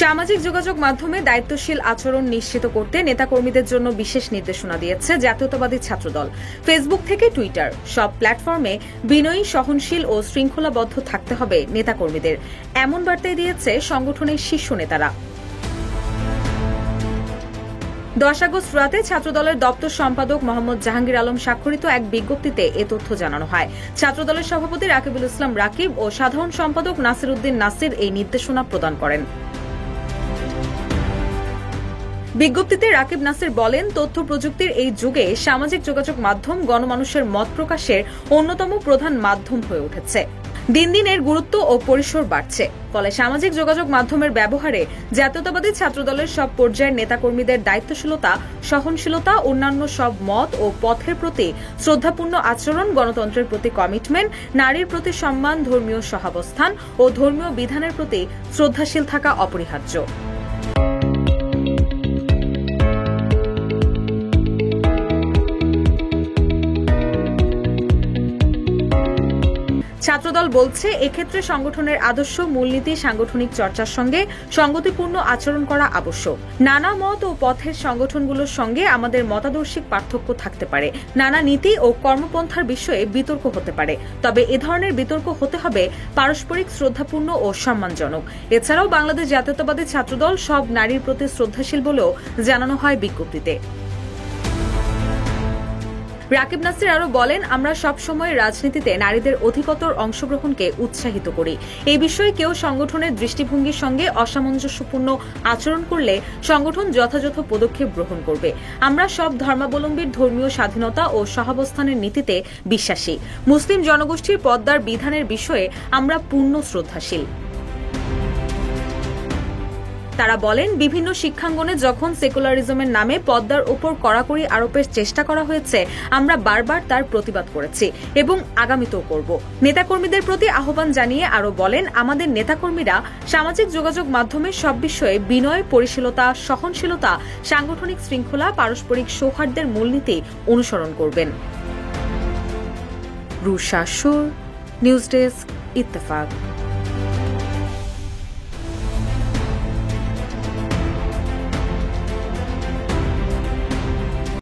সামাজিক যোগাযোগ মাধ্যমে দায়িত্বশীল আচরণ নিশ্চিত করতে নেতাকর্মীদের জন্য বিশেষ নির্দেশনা দিয়েছে জাতীয়তাবাদী ছাত্রদল। ফেসবুক থেকে টুইটার সব প্ল্যাটফর্মে বিনয়ী, সহনশীল ও শৃঙ্খলাবদ্ধ থাকতে হবে নেতাকর্মীদের, এমন বার্তাই দিয়েছে সংগঠনের শীর্ষ নেতারা। 10 আগস্ট রাতে ছাত্রদলের দপ্তর সম্পাদক মোহাম্মদ জাহাঙ্গীর আলম স্বাক্ষরিত এক বিজ্ঞপ্তিতে এ তথ্য জানানো হয়। ছাত্রদলের সভাপতি রাকিবুল ইসলাম রাকিব ও সাধারণ সম্পাদক নাসির উদ্দিন নাসির এই নির্দেশনা প্রদান করেন। বিজ্ঞপ্তিতে রাকিব নাসির বলেন, তথ্য প্রযুক্তির এই যুগে সামাজিক যোগাযোগ মাধ্যম গণমানুষের মত প্রকাশের অন্যতম প্রধান মাধ্যম হয়ে উঠেছে। দিন দিন এর গুরুত্ব ও পরিসর বাড়ছে। ফলে সামাজিক যোগাযোগ মাধ্যমের ব্যবহারে জাতীয়তাবাদী ছাত্রদলের সব পর্যায়ের নেতাকর্মীদের দায়িত্বশীলতা, সহনশীলতা, অন্যান্য সব মত ও পথের প্রতি শ্রদ্ধাপূর্ণ আচরণ, গণতন্ত্রের প্রতি কমিটমেন্ট, নারীর প্রতি সম্মান, ধর্মীয় সহাবস্থান ও ধর্মীয় বিধানের প্রতি শ্রদ্ধাশীল থাকা অপরিহার্য। ছাত্রদল বলছে, এক্ষেত্রে সংগঠনের আদর্শ, মূলনীতি, সাংগঠনিক চর্চার সঙ্গে সঙ্গতিপূর্ণ আচরণ করা আবশ্যক। নানা মত ও পথের সংগঠনগুলোর সঙ্গে আমাদের মতাদর্শিক পার্থক্য থাকতে পারে, নানা নীতি ও কর্মপন্থার বিষয়ে বিতর্ক হতে পারে, তবে এ ধরনের বিতর্ক হতে হবে পারস্পরিক শ্রদ্ধাপূর্ণ ও সম্মানজনক। এছাড়াও বাংলাদেশ জাতীয়তাবাদী ছাত্রদল সব নারীর প্রতি শ্রদ্ধাশীল বলেও জানানো হয় বিজ্ঞপ্তিতে। রাকিব নাসির আরও বলেন, আমরা সবসময় রাজনীতিতে নারীদের অধিকতর অংশগ্রহণকে উৎসাহিত করি। এই বিষয়ে কেউ সংগঠনের দৃষ্টিভঙ্গির সঙ্গে অসামঞ্জস্যপূর্ণ আচরণ করলে সংগঠন যথাযথ পদক্ষেপ গ্রহণ করবে। আমরা সব ধর্মাবলম্বীর ধর্মীয় স্বাধীনতা ও সহাবস্থানের নীতিতে বিশ্বাসী। মুসলিম জনগোষ্ঠীর পর্দার বিধানের বিষয়ে আমরা পূর্ণ শ্রদ্ধাশীল। তারা বলেন, বিভিন্ন শিক্ষাঙ্গনে যখন সেকুলারিজমের নামে পর্দার ওপর কড়াকড়ি আরোপের চেষ্টা করা হয়েছে, আমরা বারবার তার প্রতিবাদ করেছি এবং আগামীতেও করব। নেতাকর্মীদের প্রতি আহ্বান জানিয়ে আরও বলেন, আমাদের নেতাকর্মীরা সামাজিক যোগাযোগ মাধ্যমে সব বিষয়ে বিনয়, পরিশীলতা, সহনশীলতা, সাংগঠনিক শৃঙ্খলা, পারস্পরিক সৌহার্দ্যের মূলনীতি অনুসরণ করবেন। রুশা সুর, নিউজ ডেস্ক, ইত্তেফাক।